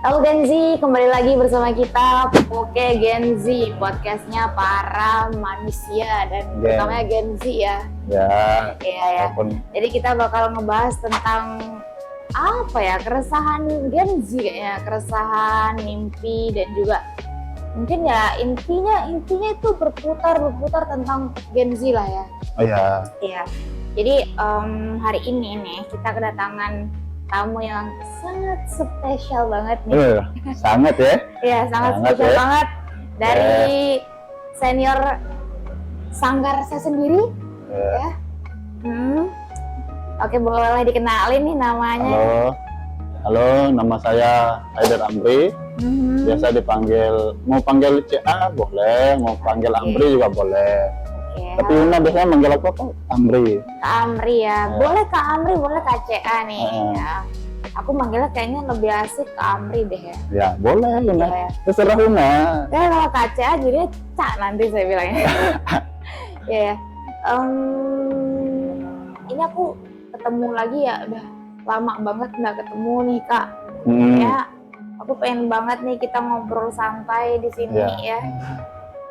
Halo Gen Z, kembali lagi bersama kita Oke Gen Z, podcastnya para manusia dan utamanya Gen Z ya. Ya. Iya ya. Jadi kita bakal ngebahas tentang apa ya, keresahan Gen Z kayaknya, keresahan, mimpi dan juga mungkin ya intinya itu berputar tentang Gen Z lah ya. Oh ya. Iya. Jadi hari ini nih kita kedatangan tamu yang sangat spesial banget nih. Sangat ya? Iya, sangat spesial ya. Banget dari senior sanggar saya sendiri. Ya. Oke, boleh dikenalin nih namanya. Halo, nama saya Haider Amri. Biasa dipanggil, mau panggil CA boleh, mau panggil Amri juga boleh. Tapi Yuna biasanya manggil aku apa? Amri. Kak Amri ya. Boleh Kak Amri, boleh Kak CA nih. Ya. Aku manggilnya kayaknya lebih asik Kak Amri deh ya. Ya, boleh Yuna. Ya. Terserah Yuna. Ya kalau Kak CA jadinya Cak nanti saya bilangnya. Ya. Ini aku ketemu lagi ya, udah lama banget nggak ketemu nih Kak. Ya, aku pengen banget nih kita ngobrol santai di sini ya.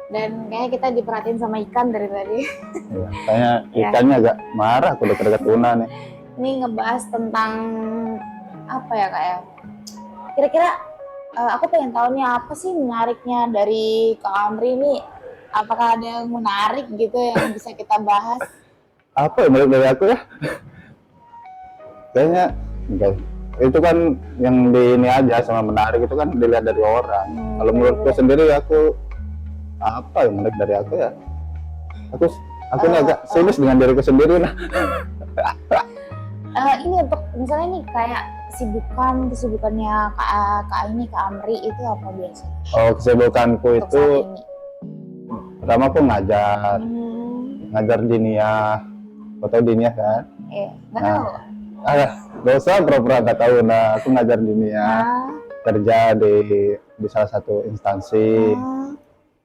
Dan kayaknya kita diperhatiin sama ikan dari tadi. Ya, kayaknya ikannya agak marah aku dekat Yuna nih. Ini ngebahas tentang apa ya Kak ya? Kira-kira aku pengen tahu nih apa sih menariknya dari Kak Amri ini? Apakah ada yang menarik gitu yang bisa kita bahas? Apa yang menarik dari aku ya? Kayaknya enggak. Itu kan yang di ini aja sama menarik itu kan dilihat dari orang. Kalau menurutku sendiri aku apa yang menarik dari aku ya? Aku ini agak sinis dengan diriku sendiri lah. Ini untuk misalnya nih kayak kesibukannya Kak Amri itu apa biasa? Oh, kesibukanku itu pertama aku ngajar diniyah, atau diniyah kan? Nggak tahu. Gak usah pura-pura nggak tahu. Nah, aku ngajar diniyah, kerja di salah satu instansi,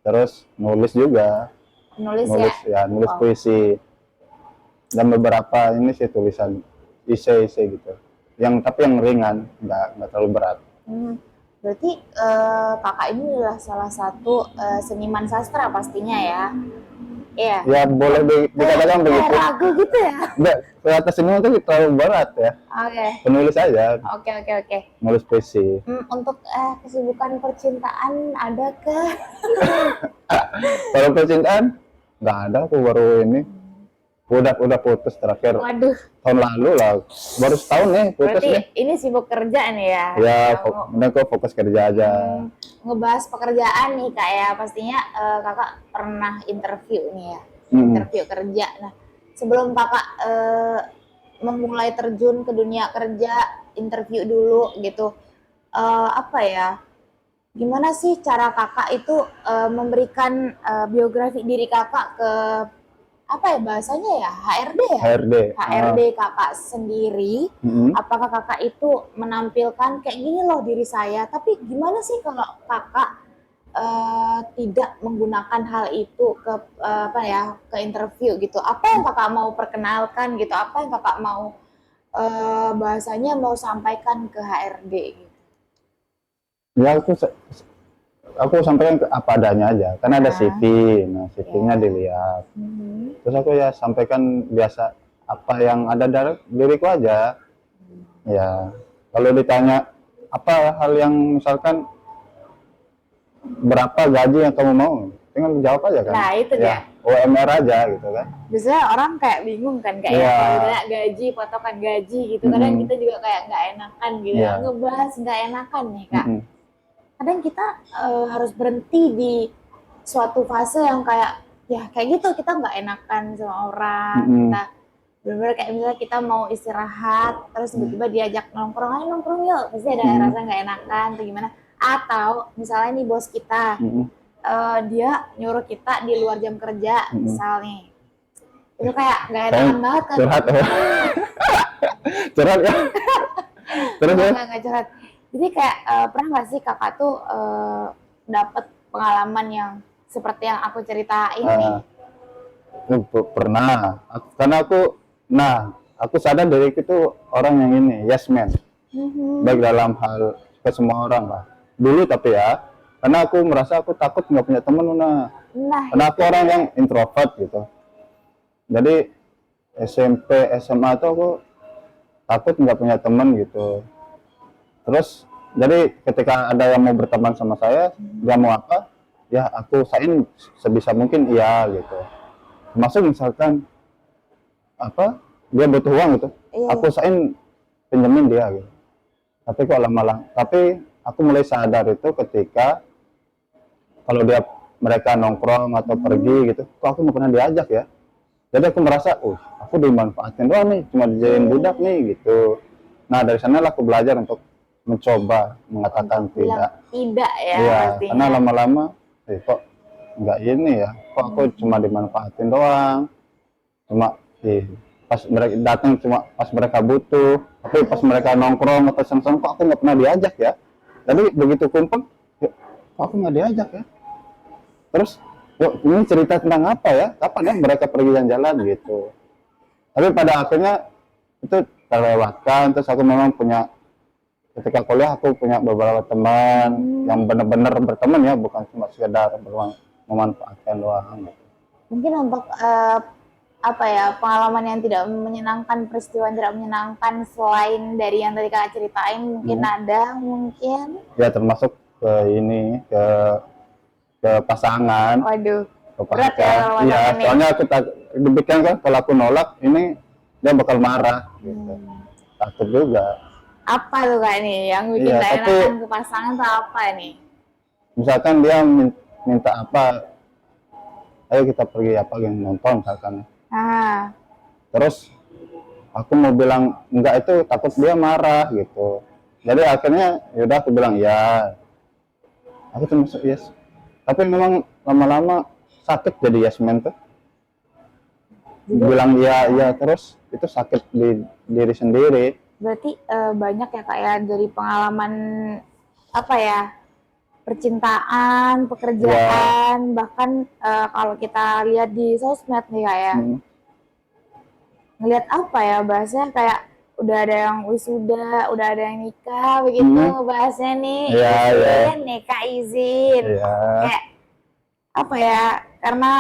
terus nulis juga. Nulis puisi dan beberapa ini sih tulisan isei gitu, tapi yang ringan, nggak terlalu berat. Berarti kakak ini adalah salah satu seniman sastra pastinya ya. Iya. Ya boleh dikatakan begitu. Ragu gitu ya. Enggak, atas seniman itu terlalu berat ya. Oke. Penulis aja. Oke. Nulis puisi. Untuk kesibukan percintaan ada kah? Kalau percintaan nggak ada, aku baru ini udah putus terakhir. Waduh. Tahun lalu lah, baru setahun nih putus. Berarti nih. Ini sibuk kerja nih ya? Ya, aku fokus kerja aja. Ngebahas pekerjaan nih Kak ya, pastinya kakak pernah interview nih ya, interview kerja. Nah, sebelum kakak memulai terjun ke dunia kerja, interview dulu gitu, apa ya? Gimana sih cara kakak itu memberikan biografi diri kakak ke apa ya bahasanya ya, HRD ya? HRD kakak sendiri. Apakah kakak itu menampilkan kayak gini loh diri saya, tapi gimana sih kalau kakak tidak menggunakan hal itu ke ke interview gitu? Apa yang kakak mau perkenalkan gitu? Apa yang kakak mau bahasanya mau sampaikan ke HRD gitu? Ya aku sampaikan apa adanya aja, karena ada CV, nah CV-nya dilihat. Terus aku ya sampaikan biasa apa yang ada dari diriku aja. Ya, kalau ditanya apa hal yang misalkan berapa gaji yang kamu mau, tinggal jawab aja kan. Nah itu ya. UMR aja gitu kan. Biasanya orang kayak bingung kan, kayak kalau udah gaji, potongan gaji gitu. Kadang kita juga kayak nggak enakan gitu, ngebahas nggak enakan nih Kak. Kadang kita harus berhenti di suatu fase yang kayak ya kayak gitu, kita nggak enakan sama orang, kita benar-benar kayak misalnya kita mau istirahat, terus tiba-tiba diajak nongkrong, ayo nongkrong yuk, pasti ada rasa nggak enakan atau gimana. Atau misalnya nih bos kita, dia nyuruh kita di luar jam kerja, misal nih, itu kayak nggak enakan banget kan? Curhat ya? Terus ya? Nggak curhat. Jadi kayak pernah nggak sih kakak tuh dapet pengalaman yang seperti yang aku ceritain nih? Pernah, karena aku sadar diriku itu orang yang ini yes man, baik dalam hal ke semua orang lah. Dulu tapi ya, karena aku merasa aku takut nggak punya teman, Una. Nah, Karena aku orang yang introvert gitu. Jadi SMP, SMA tuh aku takut nggak punya teman gitu. Terus jadi ketika ada yang mau berteman sama saya, dia mau apa, ya aku usahain sebisa mungkin iya gitu. Termasuk misalkan apa, dia butuh uang gitu, iya, aku usahain pinjemin dia gitu. Tapi kok lama-lama, tapi aku mulai sadar itu ketika kalau mereka nongkrong atau pergi gitu, kok aku nggak pernah diajak ya. Jadi aku merasa, aku dimanfaatin doang nih, cuma dijadiin budak nih gitu. Nah dari sana aku belajar untuk mencoba mengatakan bilang tidak. tidak ya Iya, pastinya. karena lama-lama, kok nggak ini ya, kok aku cuma dimanfaatin doang. Cuma pas mereka datang cuma pas mereka butuh, tapi pas mereka nongkrong atau seneng kok aku nggak pernah diajak ya. Jadi begitu kumpul, kok aku nggak diajak ya. Terus, yuk ini cerita tentang apa ya? Kapan ya mereka pergi jalan-jalan gitu. Tapi pada akhirnya itu terlewatkan. Terus aku memang punya, ketika kuliah aku punya beberapa teman yang benar-benar berteman ya, bukan cuma sekedar memanfaatkan doang. Mungkin untuk apa ya, pengalaman yang tidak menyenangkan, peristiwa yang tidak menyenangkan selain dari yang tadi Kakak ceritain, mungkin ada mungkin. Ya termasuk ke ini, ke pasangan. Waduh, Ke berat ya kalau Iya, pasangan nih. soalnya aku demikian kan, kalau aku nolak ini dia bakal marah gitu. Takut juga. Apa tuh Kak nih yang bikin Iya, gak tapi enakan ke pasangan tuh apa nih? misalkan dia minta apa, ayo kita pergi apa yang nonton misalkan. Ah, Terus aku mau bilang enggak, itu takut dia marah gitu. Jadi akhirnya yaudah aku bilang ya. Aku termasuk yes. Tapi memang lama-lama sakit jadi yes man tuh. Bilang iya iya terus itu sakit di diri sendiri. berarti banyak ya Kak ya dari pengalaman apa ya, percintaan, pekerjaan, bahkan kalau kita lihat di sosmed nih Kak ya, ngelihat apa ya bahasanya, kayak udah ada yang wisuda, udah ada yang nikah begitu bahasnya nih, Iya, izin nikah izin, Iya. kayak apa ya, karena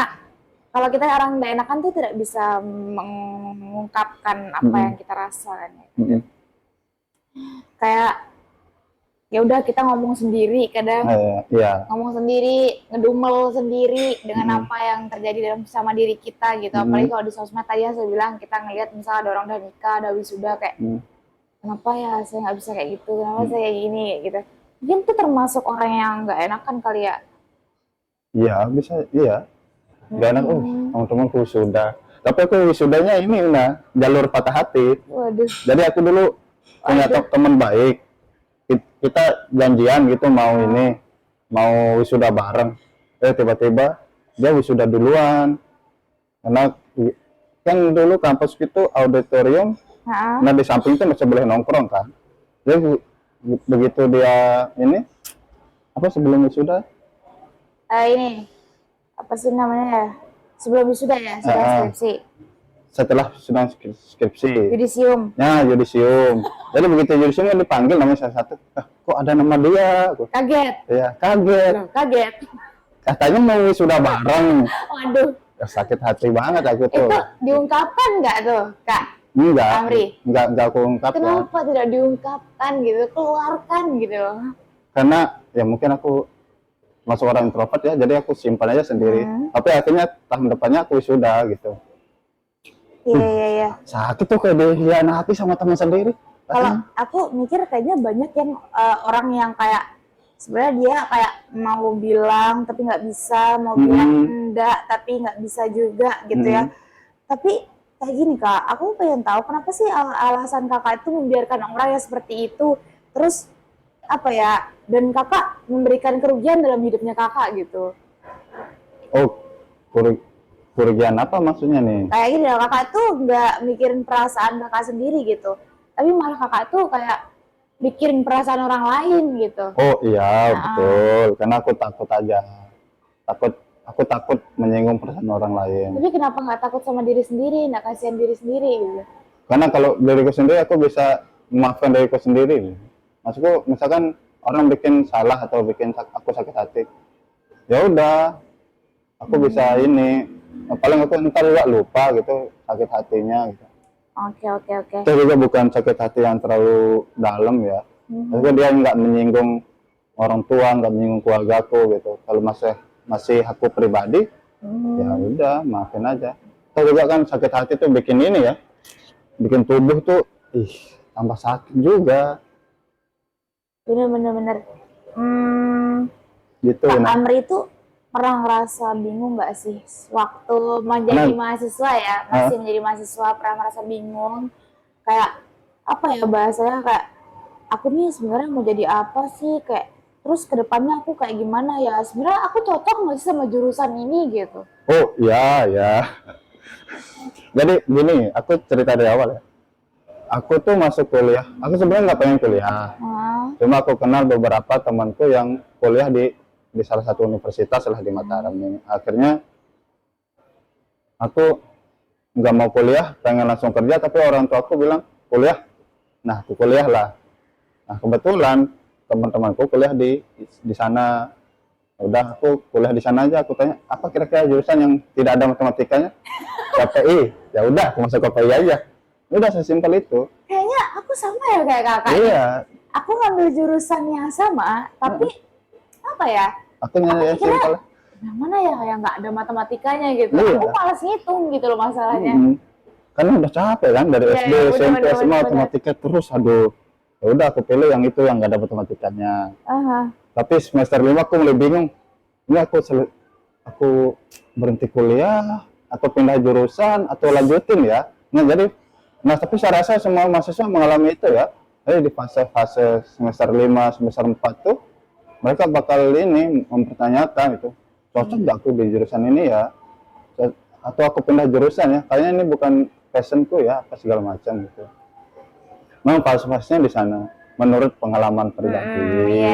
kalau kita orang tidak enakan tuh tidak bisa mengungkapkan apa yang kita rasakan ya. Kayak ya udah kita ngomong sendiri, kadang Iya. ngomong sendiri, ngedumel sendiri dengan apa yang terjadi dalam sama diri kita gitu. Apalagi kalau di sosmed tadi yang saya bilang, kita ngelihat misalnya ada orang udah nikah, ada wisuda, kayak kenapa ya saya nggak bisa kayak gitu, kenapa saya kayak gini kayak gitu. Mungkin tuh termasuk orang yang nggak enakan kali ya. Iya bisa, iya. Gak enak, teman-temanku wisuda. Tapi aku wisudanya ini jalur patah hati. Waduh. Jadi aku dulu punya teman baik. Kita janjian gitu mau wisuda bareng. Tiba-tiba dia wisuda duluan. Karena kan dulu kampus itu auditorium, nah di samping itu masih boleh nongkrong kan. Jadi begitu dia ini apa sebelum wisuda? Ini apa sih namanya ya? Sebelum wisuda ya, sudah skripsi. Setelah sedang skripsi. Yudisium. Ya, yudisium. Jadi begitu yudisium dipanggil namanya salah satu. Kok ada nama dia? Kaget. Iya, kaget. Kaget. Katanya mau wisuda bareng. Waduh. Sakit hati banget aku tuh. Itu diungkapkan nggak tuh, Kak? Enggak. Amri? Enggak aku ungkapkan. Kenapa tidak diungkapkan gitu? Keluarkan gitu loh. Karena ya mungkin aku masuk orang introvert ya, jadi aku simpan aja sendiri. Tapi akhirnya tahun depannya aku wisuda gitu. Iya. Sakit tuh kayak dihianati sama teman sendiri. Kalau aku mikir kayaknya banyak yang orang yang kayak sebenarnya dia kayak mau bilang tapi nggak bisa, mau bilang enggak tapi nggak bisa juga gitu ya. Tapi kayak gini Kak, aku pengen tahu kenapa sih alasan Kakak itu membiarkan orang yang seperti itu, terus apa ya, dan Kakak memberikan kerugian dalam hidupnya Kakak gitu. Oh, kerugian apa maksudnya nih? Kayak gini, Kakak tuh nggak mikirin perasaan Kakak sendiri gitu, tapi malah Kakak tuh kayak mikirin perasaan orang lain gitu. Oh iya, betul. Karena aku takut aja. Aku takut menyinggung perasaan orang lain. Tapi kenapa nggak takut sama diri sendiri, nggak kasihan diri sendiri gitu? Karena kalau diriku sendiri aku bisa memaafkan diriku sendiri. Maksudku misalkan orang bikin salah atau bikin aku sakit hati, ya udah aku bisa ini, paling aku ntar juga lupa gitu sakit hatinya gitu. Oke. Itu juga bukan sakit hati yang terlalu dalam ya. Tapi dia nggak menyinggung orang tua, nggak menyinggung keluarga aku gitu. Kalau masih aku pribadi, ya udah maafin aja. Atau juga kan sakit hati tuh bikin ini ya, bikin tubuh tuh tambah sakit juga. Bener. Gitu. Kak Nah, Amri itu pernah ngerasa bingung nggak sih waktu menjadi mahasiswa ya, masih menjadi mahasiswa, pernah merasa bingung kayak apa ya bahasanya, kayak aku nih sebenarnya mau jadi apa sih, kayak terus kedepannya aku kayak gimana ya, sebenarnya aku cocok nggak sih sama jurusan ini gitu. oh ya. Jadi gini, aku cerita dari awal ya. Aku tuh masuk kuliah, aku sebenarnya nggak pengen kuliah. Cuma aku kenal beberapa temanku yang kuliah di salah satu universitas lah di Mataram ini. Akhirnya aku nggak mau kuliah, pengen langsung kerja, tapi orang tua aku bilang kuliah. Nah, aku kuliah lah. Nah, kebetulan teman-temanku kuliah di sana. Udah aku kuliah di sana aja. Aku tanya, apa kira-kira jurusan yang tidak ada matematikanya? KPI. Ya udah, aku masuk KPI aja. Udah sesimpel itu. Kayaknya aku sama ya kayak kakak. Iya. Aku ngambil jurusan yang sama, tapi apa ya? Aku nyari yang simpel. Yang mana ya yang nggak ada matematikanya gitu. Iya. Aku malas ngitung gitu loh masalahnya. Karena udah capek kan dari SD, SMP, SMA matematika terus, aduh. Ya udah aku pilih yang itu yang nggak ada matematikanya. Tapi semester 5 aku mulai bingung. Ini aku berhenti kuliah atau pindah jurusan atau lanjutin ya. Nah tapi saya rasa semua mahasiswa mengalami itu ya. Jadi di fase semester 5, semester 4 tuh mereka bakal ini mempertanyakan itu, cocok nggak aku di jurusan ini ya, atau aku pindah jurusan ya, kayaknya ini bukan passionku ya, apa segala macam gitu. Memang fase-fasenya di sana menurut pengalaman pribadi.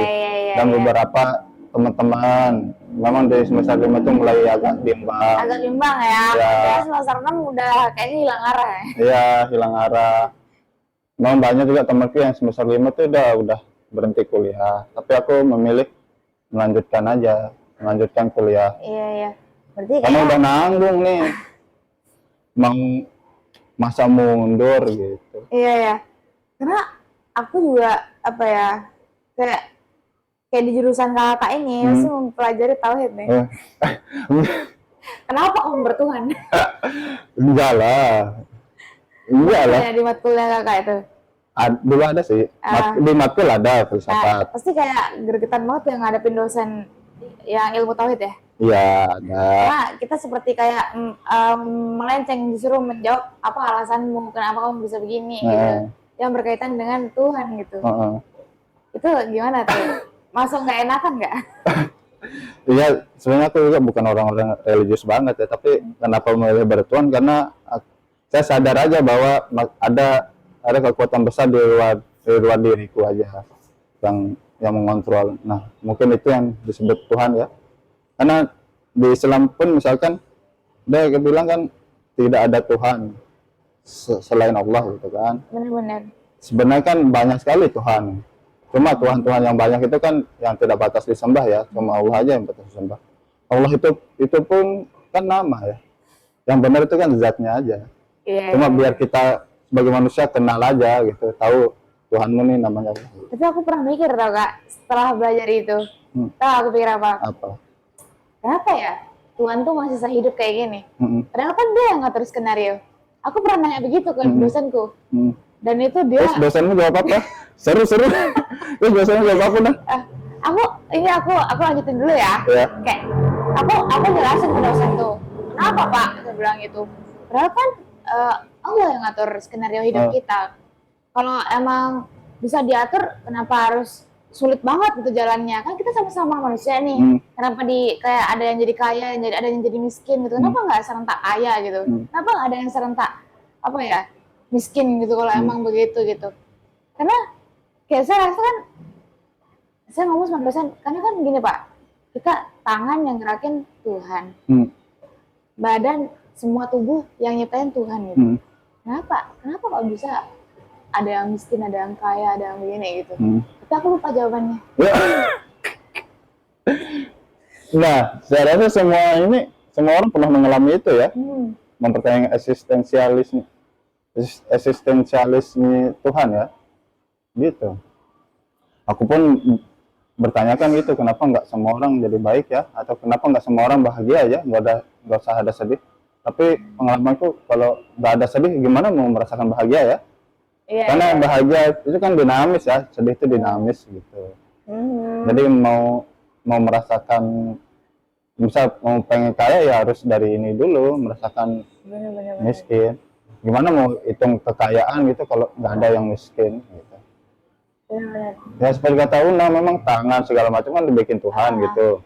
Dan beberapa teman-teman memang dari semester 5 itu mulai agak bimbang. Agak bimbang ya. Ya semester 6 udah kayaknya hilang arah ya. Iya, hilang arah. Memang banyak juga temanku yang semester 5 tuh udah berhenti kuliah. Tapi aku memilih melanjutkan kuliah. Iya. Berarti karena udah nanggung nih. Mau masa mundur gitu. Iya. Karena aku juga apa ya, kayak di jurusan kakak ini masih mempelajari tauhid nih. Kenapa om bertuhan? Enggak lah. Di matkulnya kakak itu. Dulu ada sih. Di matkul ada filsafat. Pasti kayak gregetan banget yang ngadepin dosen yang ilmu tauhid ya. Iya, ada. Nah, kita seperti kayak melenceng, disuruh menjawab apa alasanmu, kenapa kamu bisa begini gitu. Yang berkaitan dengan Tuhan gitu. Itu gimana tuh? Masuk nggak enakan nggak? Iya, sebenarnya aku juga bukan orang-orang religius banget ya, tapi kenapa memilih bertuhan, karena saya sadar aja bahwa ada kekuatan besar di luar diriku aja yang mengontrol. Nah, mungkin itu yang disebut Tuhan ya. Karena di Islam pun misalkan dia bilang kan tidak ada Tuhan selain Allah gitu kan. Benar. Sebenarnya kan banyak sekali Tuhan. Cuma Tuhan yang banyak itu kan yang tidak batas disembah ya. Cuma Allah aja yang batas disembah. Allah itu pun kan nama ya. Yang benar itu kan zatnya aja. Cuma biar kita sebagai manusia kenal aja gitu. Tahu Tuhanmu nih namanya Allah. Tapi aku pernah mikir tau kak, setelah belajar itu. Tahu aku pikir apa? Kenapa ya Tuhan tuh masih bisa hidup kayak gini? Padahal kan dia yang ngatur skenario. Aku pernah nanya begitu ke dosenku. Dan itu dia. Terus dosenmu jawab apa? Seru. Terus dosenmu jawab apa dah? Aku lanjutin dulu ya. Kayak aku jelasin ke dosen tuh. Kenapa Pak? Saya bilang gitu. Padahal kan Allah yang ngatur skenario hidup kita. Kalau emang bisa diatur, kenapa harus sulit banget gitu jalannya? Kan kita sama-sama manusia nih. Kenapa kayak ada yang jadi kaya, ada yang jadi miskin gitu? Kenapa nggak serentak kaya gitu? Kenapa nggak ada yang serentak apa ya miskin gitu kalau emang begitu gitu? Karena kayak saya rasa kan, saya ngomong sama dosen, karena kan gini Pak, kita tangan yang gerakin Tuhan, badan semua tubuh yang nyiptain Tuhan gitu. Kenapa kok bisa ada yang miskin, ada yang kaya, ada yang begini gitu? Tapi aku lupa jawabannya. Nah, saya rasa semua orang pernah mengalami itu ya, mempertanyakan eksistensialisme Tuhan ya, gitu. Aku pun bertanyakan gitu, kenapa nggak semua orang jadi baik ya, atau kenapa nggak semua orang bahagia ya, nggak usah ada sedih. Tapi pengalamanku kalau nggak ada sedih, gimana mau merasakan bahagia ya? Karena bahagia itu kan dinamis ya, sedih itu dinamis gitu. Jadi mau merasakan, misal mau pengen kaya ya harus dari ini dulu, merasakan miskin. Gimana mau hitung kekayaan gitu kalau nggak ada yang miskin gitu. Ya seperti kata Una, memang tangan segala macam kan dibikin Tuhan gitu.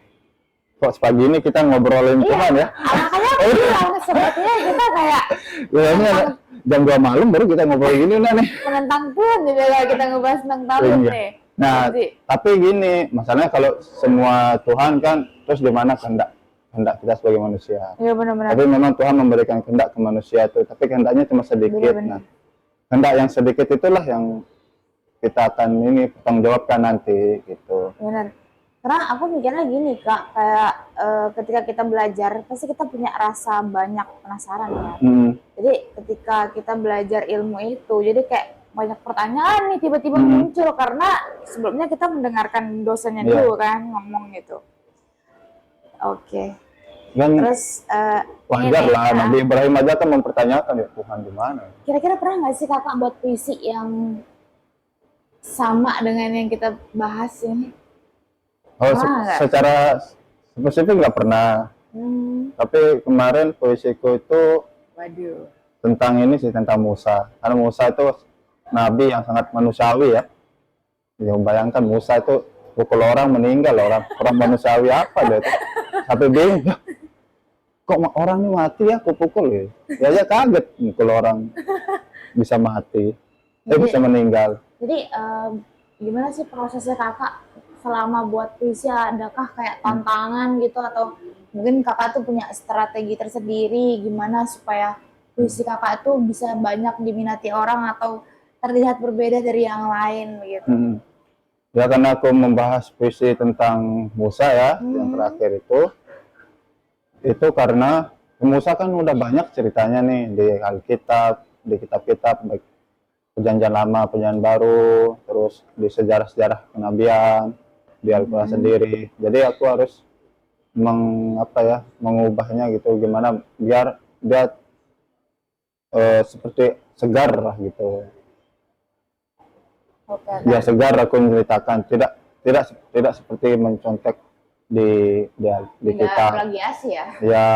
Kok sepagi ini kita ngobrolin Tuhan ya? Makanya aku bilang sepertinya kita kayak ini jam 2 malam baru kita ngobrol gini Una nih. menentang Tuhan juga lah kita ngebahas tentang Tuhan nih. Nah, tapi gini, masalahnya kalau semua Tuhan kan, terus gimana kehendak kita sebagai manusia? Iya benar-benar. Tapi memang Tuhan memberikan kehendak ke manusia itu, tapi kehendaknya cuma sedikit. Nah, kehendak yang sedikit itulah yang kita akan bertanggung jawabkan nanti gitu. Benar. Karena aku mikirnya gini Kak, kayak ketika kita belajar pasti kita punya rasa banyak penasaran ya. Jadi ketika kita belajar ilmu itu, jadi kayak banyak pertanyaan nih tiba-tiba muncul karena sebelumnya kita mendengarkan dosennya dulu kan ngomong gitu. Oke. Terus wajar lah, Nabi Ibrahim aja kan mempertanyakan ya Tuhan di mana. Kira-kira pernah nggak sih Kakak buat puisi yang sama dengan yang kita bahas ini? Oh, secara spesifik nggak pernah. Tapi kemarin puisiku itu tentang ini sih, tentang Musa. Karena Musa itu nabi yang sangat manusiawi ya. Ya bayangkan Musa itu pukul orang meninggal, orang manusiawi apa dia itu. Sampai bingung, kok orang ini mati ya aku pukul ya. Ya kaget pukul orang bisa mati, bisa meninggal. Jadi gimana sih prosesnya Kakak selama buat puisi? Adakah kayak tantangan gitu atau mungkin Kakak tuh punya strategi tersendiri gimana supaya puisi Kakak itu bisa banyak diminati orang atau terlihat berbeda dari yang lain begitu? Ya karena aku membahas puisi tentang Musa ya, yang terakhir itu karena Musa kan udah banyak ceritanya nih di Alkitab, di kitab-kitab baik Perjanjian Lama, Perjanjian Baru, terus di sejarah-sejarah kenabian, di Al-Quran sendiri. Jadi aku harus mengubahnya gitu, gimana biar dia seperti segar lah gitu. Ya segar aku menceritakan, tidak seperti mencontek di kita. Plagiasi ya? Ya.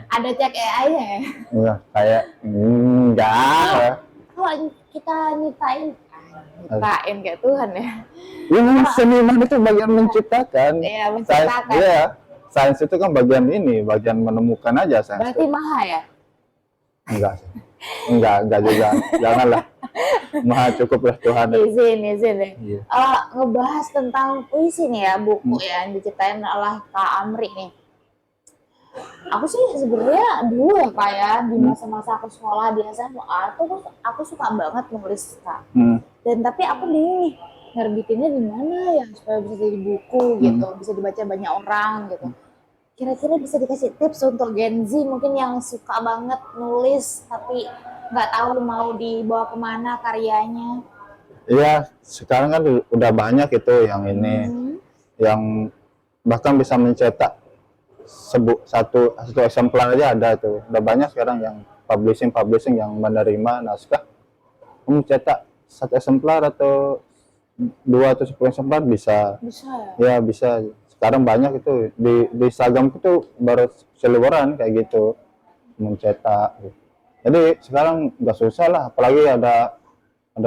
Ada cek AI-nya ya? Iya, kayak enggak. Kalau kita nyiptain kayak Tuhan ya. Ya seniman itu bagian menciptakan. Iya, menciptakan. Iya. Sains itu kan bagian menemukan aja sains. Berarti maha ya? Enggak sih. Enggak juga. Janganlah. Maha cukuplah Tuhan. Izin deh. Iya. Ngebahas tentang puisi nih ya, buku yang diciptain oleh Kak Amri nih. Aku sih sebenarnya dulu ya Kak ya, di masa-masa aku sekolah di SMA tuh aku suka banget nulis Kak. Dan tapi aku bingung nih, ngerbitinnya di mana ya supaya bisa jadi buku gitu, bisa dibaca banyak orang gitu. Kira-kira bisa dikasih tips untuk Gen Z mungkin yang suka banget nulis tapi nggak tahu mau dibawa kemana karyanya? Iya, sekarang kan udah banyak itu yang ini, yang bahkan bisa mencetak satu eksemplar aja ada tuh. Udah banyak sekarang yang publishing yang menerima naskah mencetak satu eksemplar atau 2 atau 10 eksemplar bisa ya bisa. Sekarang banyak itu di Instagram itu baru seliweran kayak gitu mencetak gitu. Jadi sekarang nggak susah lah, apalagi ada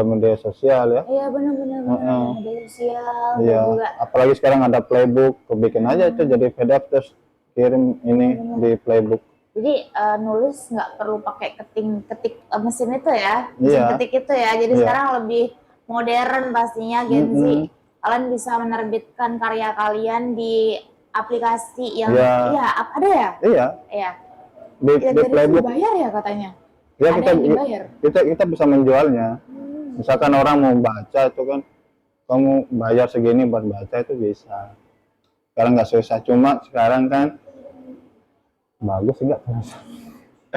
media sosial ya. Iya benar-benar media sosial. Iya, apalagi sekarang ada playbook, bikin aja itu jadi PDF terus kirim ini di playbook. Jadi nulis nggak perlu pakai ketik mesin itu ya, mesin ketik itu ya. Jadi sekarang lebih modern pastinya Gen Z. Kalian bisa menerbitkan karya kalian di aplikasi yang ada ya? Iya. Di playbook. Dibayar ya katanya? Ya kita bisa menjualnya. Misalkan orang mau baca itu kan, kamu bayar segini buat baca itu bisa. Sekarang nggak susah, cuma sekarang kan bagus nggak?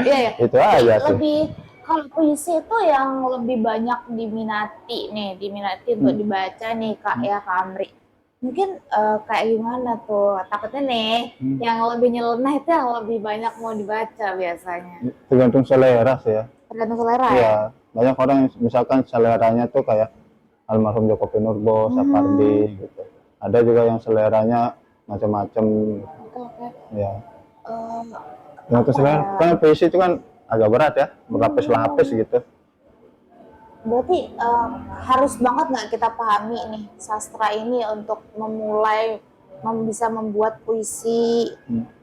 Iya ya. Itu aja sih. Lebih kalau puisi itu yang lebih banyak diminati untuk dibaca nih Kak ya Kak Amri. Mungkin kayak gimana tuh? Takutnya nih yang lebih nyeleneh itu yang lebih banyak mau dibaca biasanya. Tergantung selera sih ya. Tergantung selera Iya, ya. banyak orang yang misalkan seleranya tuh kayak almarhum Joko Pinurbo, Sapardi gitu. Ada juga yang seleranya macam-macam. Oke. Ya. Apa Tergantung selera. ya? Kan puisi itu kan agak berat ya, berlapis-lapis gitu. Berarti harus banget nggak kita pahami nih sastra ini untuk memulai bisa membuat puisi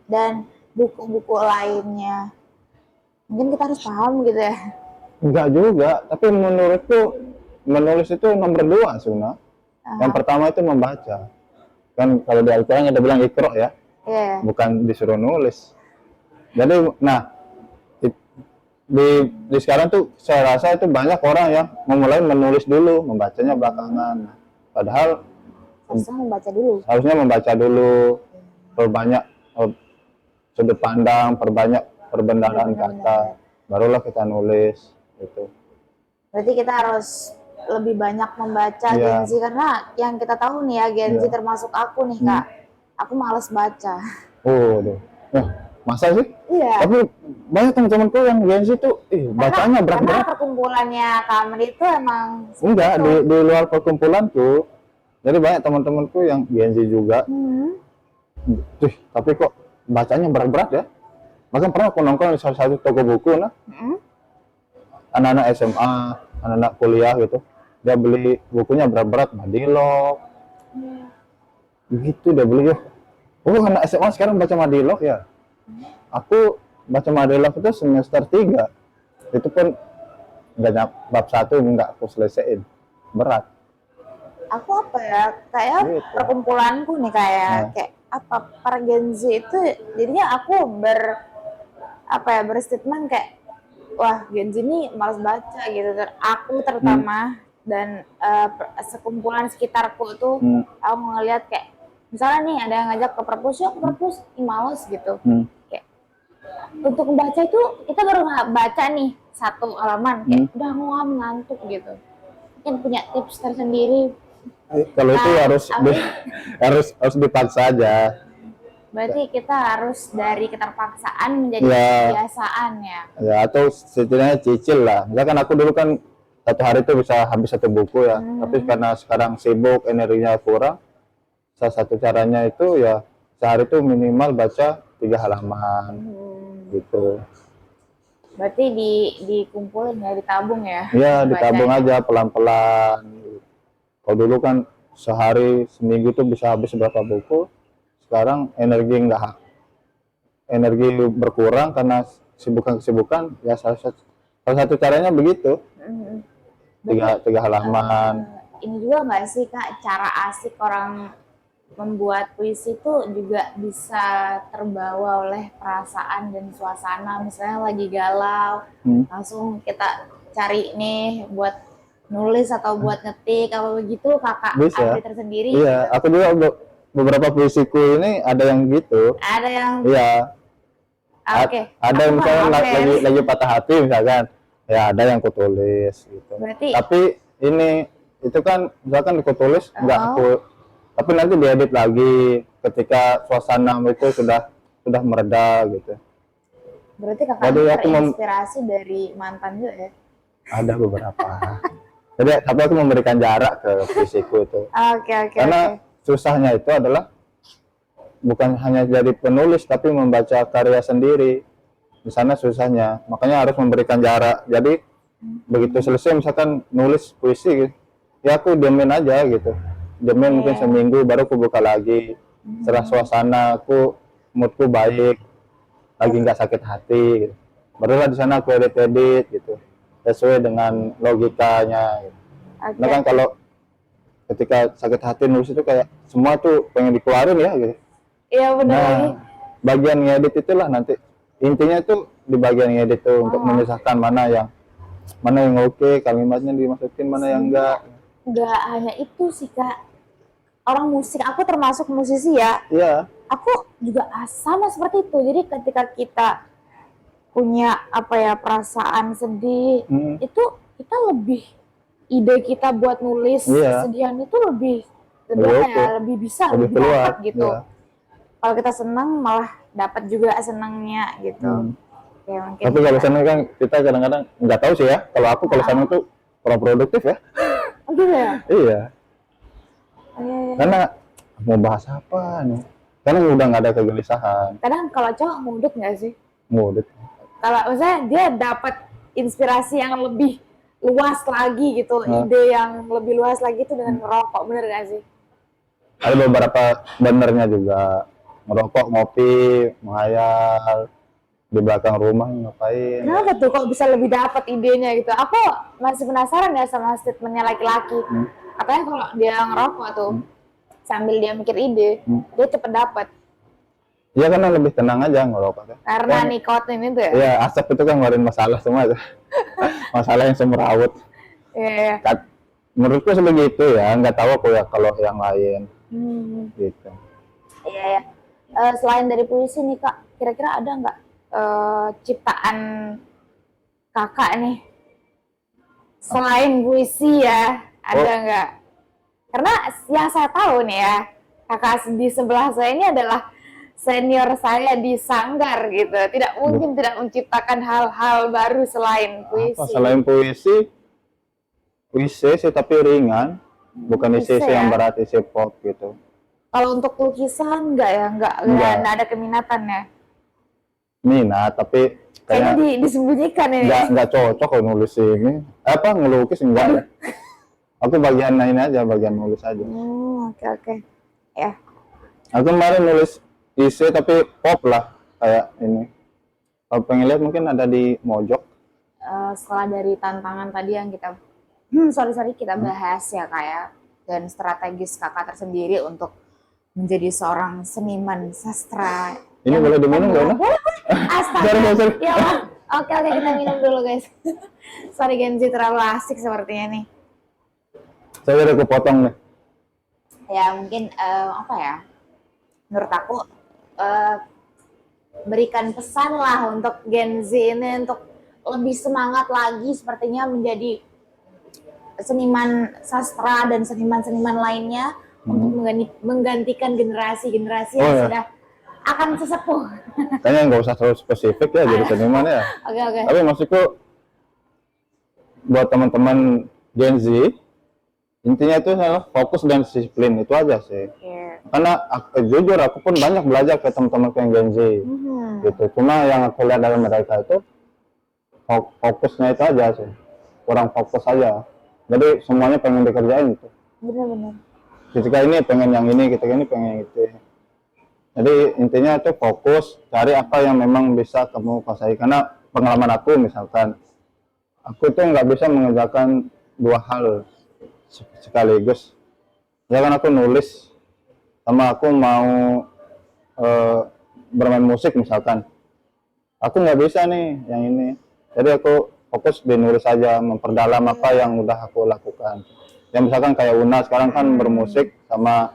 dan buku-buku lainnya. Mungkin kita harus paham gitu ya. Enggak juga, tapi menurutku menulis itu nomor 2 sebenarnya. Yang pertama itu membaca. Kan kalau di Al-Quran ada bilang Iqra ya, bukan disuruh nulis. Jadi, nah di sekarang tuh saya rasa itu banyak orang yang memulai menulis dulu, membacanya belakangan. Padahal harusnya membaca dulu, perbanyak sudut pandang, perbendaharaan kata, barulah kita nulis gitu. Berarti kita harus lebih banyak membaca Gen Z, karena yang kita tahu nih ya Gen Z termasuk aku nih Kak, aku males baca. Masa sih? Iya. Tapi banyak teman-temanku yang Gen Z tuh, bacanya berat-berat. Karena perkumpulannya Kak Amri itu emang enggak di luar perkumpulanku. Jadi banyak teman-temanku yang Gen Z juga. Tapi kok bacanya berat-berat ya? Bahkan pernah aku nongkrong di salah satu toko buku, anak-anak SMA, anak-anak kuliah gitu, dia beli bukunya berat-berat, Madilog, gitu dia beli. Anak SMA sekarang baca Madilog ya? Aku baca Madilog itu semester 3, itu pun nggak bab 1 nggak aku selesaiin, berat. Aku apa ya, kayak perkumpulanku nih kayak apa para Gen Z itu jadinya aku berstatement kayak wah Gen Z ini malas baca gitu. Aku terutama dan sekumpulan sekitarku tuh aku ngeliat kayak misalnya nih ada yang ngajak ke perpus, yuk ke perpus, males gitu. Kayak untuk membaca itu kita baru baca nih 1 halaman kayak udah ngantuk gitu. Mungkin punya tips tersendiri. Kalau itu harus dipaksa aja. Berarti kita harus dari keterpaksaan menjadi kebiasaan ya. Ya, atau setidaknya cicil lah. Misalkan aku dulu kan 1 hari itu bisa habis 1 buku ya. Tapi karena sekarang sibuk, energinya kurang, salah satu caranya itu ya sehari itu minimal baca 3 halaman gitu. Berarti dikumpulin ya, ditabung ya? Iya, ditabung aja pelan-pelan. Kalau dulu kan sehari, seminggu tuh bisa habis berapa buku. Sekarang energi berkurang karena kesibukan ya salah satu caranya begitu. 3 halaman. Ini juga nggak sih Kak cara asik orang membuat puisi itu juga bisa terbawa oleh perasaan dan suasana, misalnya lagi galau langsung kita cari nih buat nulis atau buat ngetik apa begitu Kakak Amri tersendiri. Iya, gitu. Aku juga beberapa puisiku ini ada yang gitu. Ada yang ada yang misalnya lagi patah hati misalkan, ya ada yang kutulis gitu. Berarti, tapi itu kan misalkan aku tulis tapi nanti diedit lagi ketika suasana itu sudah mereda gitu. Berarti Kakak terinspirasi dari mantan juga ya? Ada beberapa. Jadi tapi aku memberikan jarak ke puisiku itu. Karena susahnya itu adalah bukan hanya jadi penulis tapi membaca karya sendiri. Di sana susahnya. Makanya harus memberikan jarak. Jadi begitu selesai misalkan nulis puisi gitu, ya aku diamin aja gitu. Diamin mungkin seminggu baru aku buka lagi. Setelah suasana moodku baik, lagi nggak sakit hati gitu. Barulah di sana aku edit gitu. Sesuai dengan logikanya gitu. Nah kan kalau ketika sakit hati nulis itu kayak semua tuh pengen dikeluarin ya gitu. Iya benar. Nah, bagian ngedit itulah nanti intinya tuh di bagian ngedit tuh untuk memisahkan mana yang oke, kalimatnya dimasukin, mana yang enggak. nggak hanya itu sih Kak, orang musik, aku termasuk musisi ya, Iya. aku juga sama seperti itu. Jadi ketika kita punya apa ya perasaan sedih, itu kita lebih ide kita buat nulis Iya. kesedihan itu lebih Lebih apa oke. ya, lebih bisa, lebih keluar. dapat gitu. Iya. Kalau kita senang malah dapat juga senangnya gitu. Ya, mungkin Tapi kalau sana kan kita kadang-kadang nggak tahu sih ya. Kalau aku kalau sana tuh kurang produktif ya. oh gitu ya. Iya. Iya. Karena mau bahas apa nih? Karena udah nggak ada kegelisahan. Kadang kalau cowok ngudut nggak sih? Ngudut. Kalau misalnya dia dapat inspirasi yang lebih luas lagi gitu, ide yang lebih luas lagi itu dengan ngerokok, bener gak sih? Ada beberapa benernya juga. Ngerokok, ngopi, menghayal di belakang rumah ngapain. Kenapa tuh kok bisa lebih dapat idenya gitu? Aku masih penasaran ya sama statementnya laki-laki. Katanya kalau dia ngerokok tuh sambil dia mikir ide, dia cepet dapat. Iya karena lebih tenang aja ngerokok kan. Karena nikotin itu ya? Iya, asap itu kan ngeluarin masalah semua tuh. Masalah yang semrawut. Iya. Menurutku sebegitu ya, nggak tahu aku ya kalau yang lain. Gitu. Iya ya. Selain dari puisi nih Kak, kira-kira ada nggak ciptaan Kakak nih? Selain puisi ya, ada nggak? Karena yang saya tahu nih ya, Kakak di sebelah saya ini adalah senior saya di Sanggar gitu. Tidak mungkin tidak menciptakan hal-hal baru selain puisi. Apa, selain puisi sih tapi ringan, bukan isi yang berat, isi pop gitu. Kalau untuk lukisan enggak ya, enggak ada keminatan ya. Minat tapi kayaknya disembunyikan ini. Enggak cocok kalau nulis ini. Apa ngelukis enggak. Aku bagian lain aja, bagian nulis aja. Oke. Ya. Aku kemarin nulis isi tapi pop lah kayak ini. Kalau pengen lihat mungkin ada di Mojok. Setelah dari tantangan tadi yang kita kita bahas ya kayak dan strategis Kakak tersendiri untuk menjadi seorang seniman sastra. Ini boleh diminum nggak? Astaga. Ya Allah. Oke, kita minum dulu guys. Sorry Genzi, terlalu asik sepertinya nih. Saya udah kepotong nih. Ya mungkin apa ya? Menurut aku berikan pesan lah untuk Genzi ini untuk lebih semangat lagi sepertinya menjadi seniman sastra dan seniman-seniman lainnya untuk menggantikan generasi-generasi yang sudah akan sesepuh. Kayaknya nggak usah terlalu spesifik ya jadi seniman ya. Oke. Tapi maksudku buat teman-teman Gen Z, intinya itu adalah fokus dan disiplin, itu aja sih. Karena jujur aku pun banyak belajar ke teman-teman yang Gen Z. Gitu. Cuma yang aku lihat dalam mereka itu fokusnya itu aja sih, kurang fokus aja. Jadi semuanya pengen dikerjain gitu. Benar-benar. Ketika ini pengen yang ini, ketika ini pengen yang itu. Jadi intinya itu fokus, cari apa yang memang bisa kamu kuasai. Karena pengalaman aku misalkan, aku tuh nggak bisa mengerjakan dua hal sekaligus. Ya kan aku nulis, sama aku mau bermain musik misalkan. Aku nggak bisa nih yang ini. Jadi aku fokus di nulis saja, memperdalam apa yang udah aku lakukan. Yang misalkan kayak Una sekarang kan bermusik sama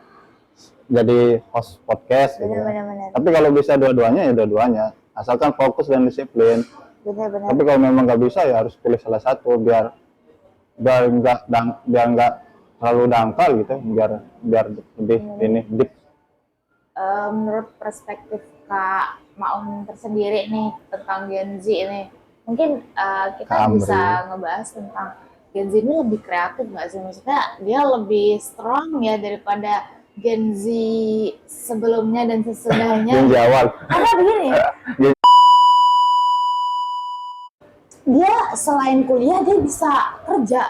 jadi host podcast gitu. Benar. Tapi kalau bisa dua-duanya ya dua-duanya, asalkan fokus dan disiplin. Benar. Tapi kalau memang nggak bisa ya harus pilih salah satu biar nggak terlalu dangkal gitu, biar lebih ini deep. Menurut perspektif Kak Maun tersendiri nih tentang Gen Z ini, mungkin kita bisa ngebahas tentang Gen Z ini lebih kreatif nggak sih? Maksudnya dia lebih strong ya daripada Gen Z sebelumnya dan sesudahnya. Gen Z awal. Karena begini, dia selain kuliah dia bisa kerja.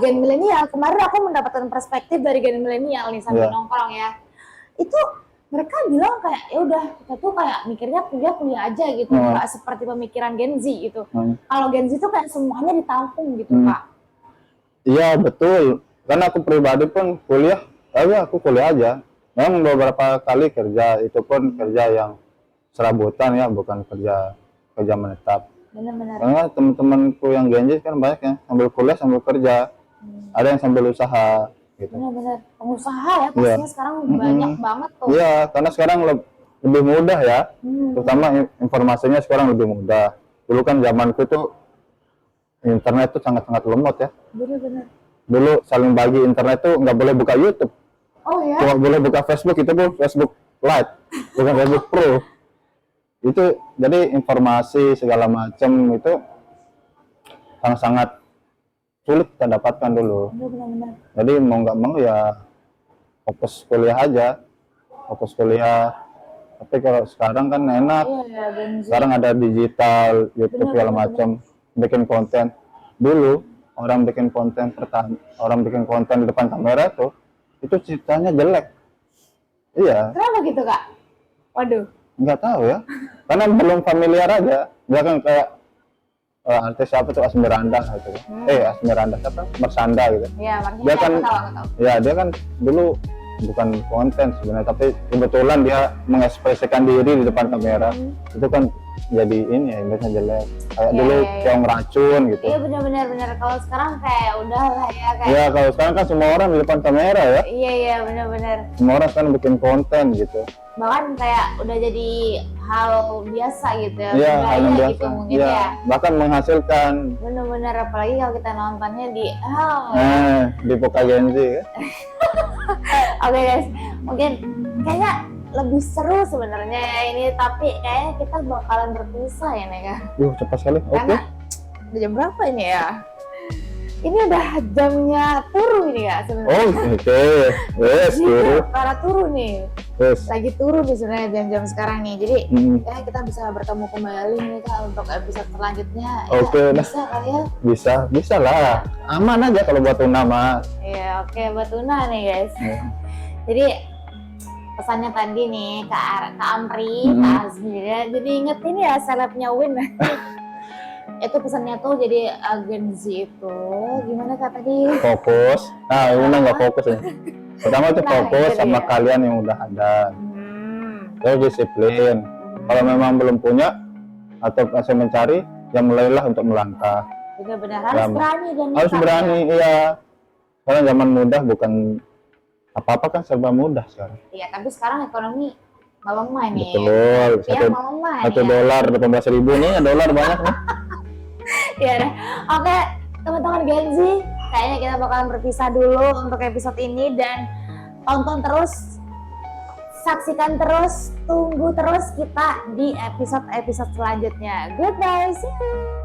Gen milenial, kemarin aku mendapatkan perspektif dari gen milenial nih sambil nongkrong ya. Itu mereka bilang kayak ya udah kita tuh kayak mikirnya kuliah aja gitu, nggak seperti pemikiran Gen Z gitu. Kalau Gen Z tuh kayak semuanya ditampung gitu Pak. Iya betul, karena aku pribadi pun kuliah, aku kuliah aja. Memang beberapa kali kerja, itu pun kerja yang serabutan ya, bukan kerja menetap. Benar-benar. Karena teman-temanku yang Gen Z kan banyak ya, sambil kuliah sambil kerja. ada yang sambil usaha gitu. Benar-benar pengusaha ya pastinya sekarang banyak banget tuh. Iya, karena sekarang lebih mudah ya, terutama informasinya sekarang lebih mudah. Dulu kan zamanku tuh internet tuh sangat-sangat lemot ya. Benar-benar. Dulu saling bagi internet tuh nggak boleh buka YouTube, Oh ya? cuma boleh buka Facebook, itu pun Facebook Lite, bukan Facebook Pro. Itu jadi informasi segala macam itu sangat-sangat sulit kita dapatkan dulu. Benar-benar. Jadi mau nggak mau ya fokus kuliah aja, fokus kuliah. Tapi kalau sekarang kan enak, Iya, Gen Z. sekarang ada digital, YouTube segala macam, bikin konten. Dulu orang bikin konten bikin konten di depan kamera tuh, itu ceritanya jelek. Iya, Kenapa gitu Kak? Waduh. nggak tahu ya, karena belum familiar aja. Dia kan kayak artis siapa tuh Asmiranda gitu. Asmiranda siapa? Marsanda gitu. Iya, makanya Dia kan, aku tahu. ya dia kan dulu bukan konten sebenarnya, tapi kebetulan dia mengekspresikan diri di depan kamera. Itu kan jadi ini ya, image-nya jelek. Kayak dulu Keong Racun gitu. Iya benar-benar. Kalau sekarang kayak udah lah ya kayak. Ya kalau sekarang kan semua orang di depan kamera ya. Iya benar-benar. Semua orang kan bikin konten gitu. Bahkan kayak udah jadi hal biasa gitu ya. Iya, budaya hal yang biasa. gitu mungkin Iya, ya. bahkan menghasilkan. Benar-benar apalagi kalau kita nontonnya di Di Poka Gen Z ya. Oke guys, mungkin kayaknya lebih seru sebenarnya ya ini, tapi kayaknya kita bakalan berpisah ya Nega. Cepat sekali. Oke. Karena udah jam berapa ini ya? Ini udah jamnya turu ini ya sebenarnya. Oh, oke. Wes, turu. Para turu nih. Wes. Lagi turu nih sebenarnya jam-jam sekarang nih. Jadi kayaknya kita bisa bertemu kembali nih Kak untuk episode selanjutnya. Oke, Ya, bisa kali ya? Bisa lah. Aman aja kalau buat Tuna mah. Iya, oke buat Tuna nih guys. Jadi pesannya tadi nih Kak Amri, Kak Azmi, jadi ingetin ya selebnya Win. Itu pesannya tuh jadi Gen Z itu gimana Kak tadi? Fokus. Nah, ini nggak fokus ya. Pertama tuh fokus sama kalian yang udah ada. Terus disiplin. Kalau memang belum punya atau masih mencari, ya mulailah untuk melangkah. Benar-benar harus berani dan harus berani, iya. Karena zaman mudah bukan apa-apa kan serba mudah sekarang. Iya, tapi sekarang ekonomi melemah nih. Betul. Satu dolar 18.000 nih, dolar banyak nih. Ya deh. Oke, teman-teman Gen Z, kayaknya kita bakalan berpisah dulu untuk episode ini dan tonton terus, saksikan terus, tunggu terus kita di episode-episode selanjutnya. Goodbye, see you.